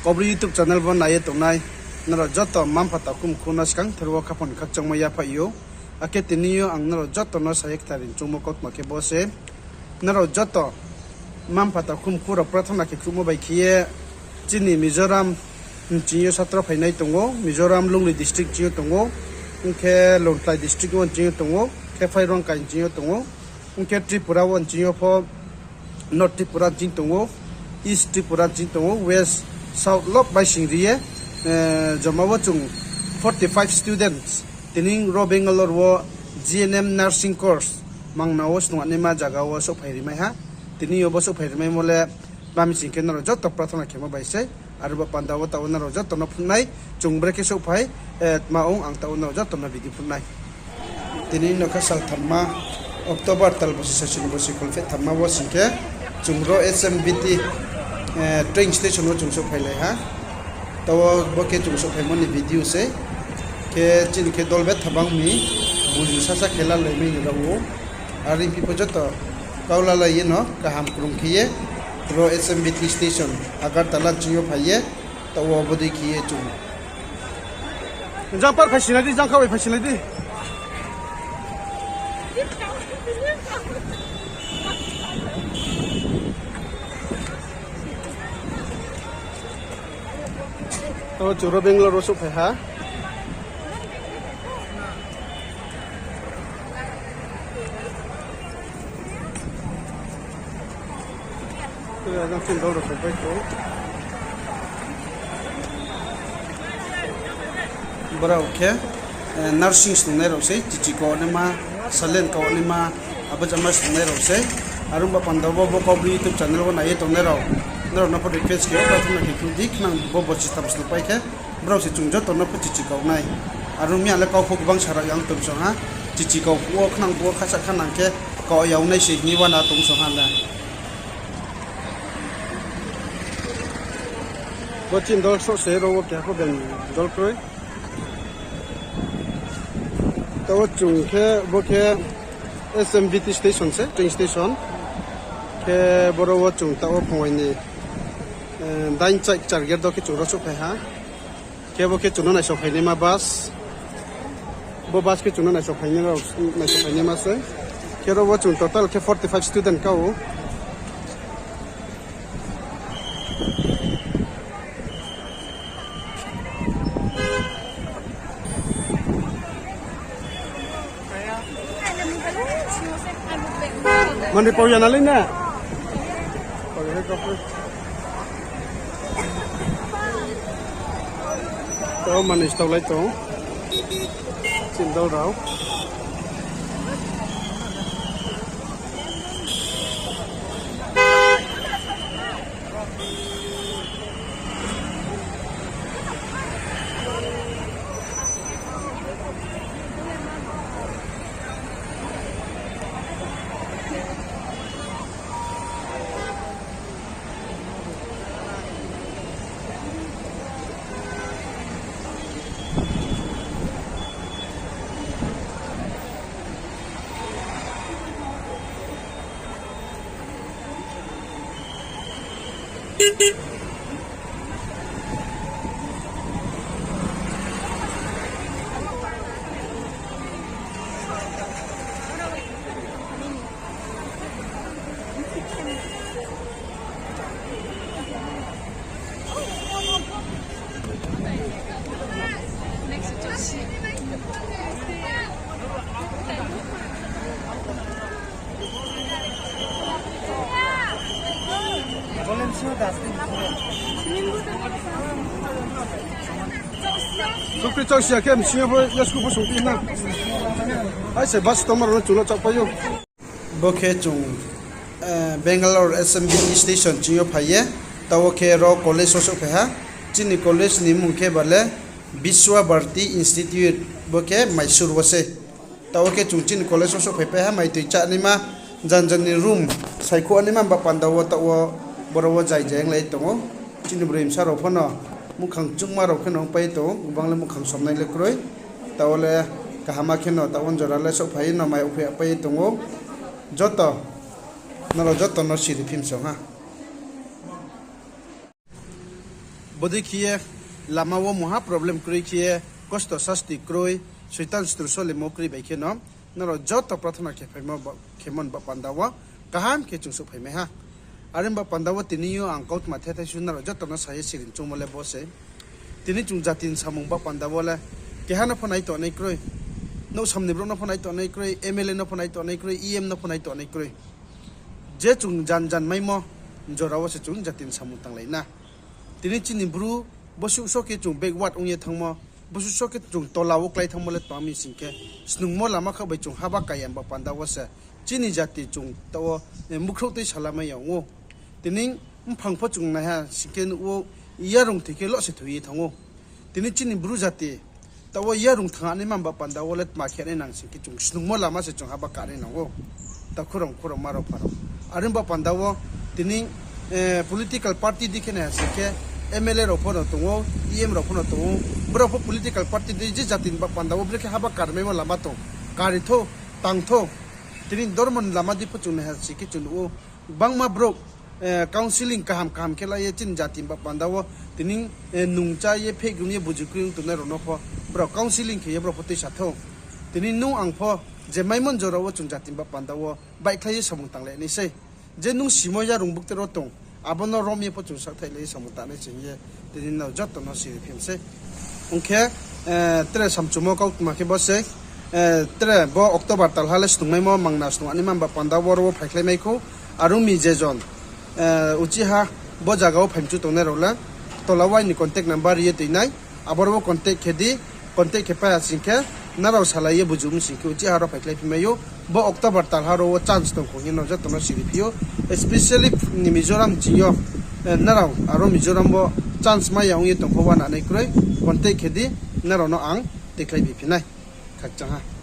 Kobri YouTube channel bon na yetung nai naro joto mampata kum kuna skang therwo khapon khak changma ya phayo ake tiniyo ang naro joto no sayek tarin chungmo kot ma ke bose naro joto mampata kum kura prathana ke krumo bai khiye chini Mizoram chiyo satra phainai tongo Mizoram lungli district chiyo tongo ke Longlai district won chiyo tongo ke Phairong kain chiyo tongo ke Tripura won chiyo pho North Tripura chiyo tongo East Tripura chiyo tongo West South Lop by Singriye Jamawa chung 45 students tining ro Bengalore wo GNM NURSING course mang naos nung anima jaga wo so phairi mai ha tini yo bo so phairi mai mole bami singken ro jot prathana khema baise arba pandawo ta ona ro jot no phunai chung breke so phai maung ang ta ona jot no bidi phunai tini no ka sal thamma October tal bosi session bosi kolfe thamma wo singke chungro SMBT train station wo chungso phailai ha tawo boke chungso phaimoni video se ke chin ke dolbet thabang mi buju sasa khela leimi rawo ari pipo joto kaula la yeno kaham krum khiye ro SMBT station agar tala chingyo phaiye tawo bodi khiye chung jampar phasinadi jangkhawi phasinadi Oh, curo Bengalore rusuk ha? Tuh ada cendol rusuk baik tu. Berau ke? Nursing student rusuk, cici kau ni mah, salen kau ni mah, apa zaman student rusuk. Arum bapa pandawa bapa beli YouTube channel pun ayat tu nerau. Naro na po request kyo prathana ke kudik nang bobo system slupai ke bro si chungjo to na po chichikaw nai aru mi ala kaw phok bang sara yang tum so ha chichikaw ko khnang bo khasa khanang ke ko yaw nai si ni wana tum so ha la bochin dol so se ro ke ko ben dol kroi to chung ke bo ke SMBT station se train station ke boro wo chung ta o phoi ni dain chak charger do ke churo so ha ke bo ke chuno na so ni ma bus bo bus ke chuno na so ni ma se ke ro wo chung total ke 45 student ka o mandi pau yana lina to manis tau lai to chin dau rau Sukri chau sia kem sia bo yasku bo sukri na ai se bus tomar no chulo chak payo boke chung Bengalore SMBT station chiyo phaye tawo ke ro college so pha chini college ni mungke bale Biswa Bharti Institute boke Mysore wase tawo ke chung chin college so pha ha mai tui cha ni ma janjan ni room saiko ani ma ba pandawo tawo borowo jai jeng lai tongo chini brim saro phono mukhang chungma ro kheno pai to bangle mukhang somnai le kroi tawle kahama kheno tawon jora le so phai no mai uphe pai tongo joto no siri phim so ha body kie lama wo moha problem kri kie kosto sasti kroi shaitan strso le mokri bai ke no naro joto prathana ke phema khemon ba pandawa kaham ke chungsu pheme ha arim ba pandawa tiniyo angkot ma the su naro joto na saye sirin chumole bose tini chung jatin samung ba pandawa la ke hana phonai to nei kroi no samne bro na phonai to nei kroi mla na phonai to nei kroi em na phonai to nei kroi je chung jan jan mai mo jorawa se chung jatin samung tang lai na tini chini bru bosu so ke chung backward ongye thangmo bosu so ke chung tolawo klai thangmo le pami singke snung mo lama kha bai chung haba kayam ba pandawa se chini jati chung to mukhro te salama yango tini phangpho chung na ha singke nu yarung thike lo se thui thango tini chini bru jati tawo yarung thanga ni mamba pandawa le ma khene nang singke chung snung mo lama se chung haba kare nango ta khurong maro pharo arimba pandawa tini political party dikhena singke MLA ro phono tungo EM ro phono tungo bro political party de jatin ba pandawo breke haba karme mo lama to kari tho tang tho tinin dormon lama di puchun ha siki chun o bangma bro counseling kaham khela ye chin jatin ba pandawo tinin nungcha ye phegum ye bujukung tunai ro no pho bro counseling ke ye bro poti satho tinin nu ang pho je maimon joro chung jatin ba pandawo bai khlai samung tangle ni se je nu simoya rungbuk te ro tong abono romi po chung sak thaile samuta ne chingye tinin no jot no si phimse ongkhe tre samchumo kau ma ke bose tre bo october tal hales tung mai mo mangna stung ani mamba panda woro phaiklai mai ko arumi jejon uchiha bo jagao phamchu tongne rola tolawai ni contact number ye teinai aborbo contact khedi contact khepa singkhe naraw salaye bujum singkhe uchiha ro phaiklai phimayo bo october tal haro chance tong ko hino jot no si phio especially ni mizoram jiyo naraw aro mizoram bo chance ma yaung ye tong phowa na nei kroi contact khedi naraw no ang teklai bi phinai khachang ha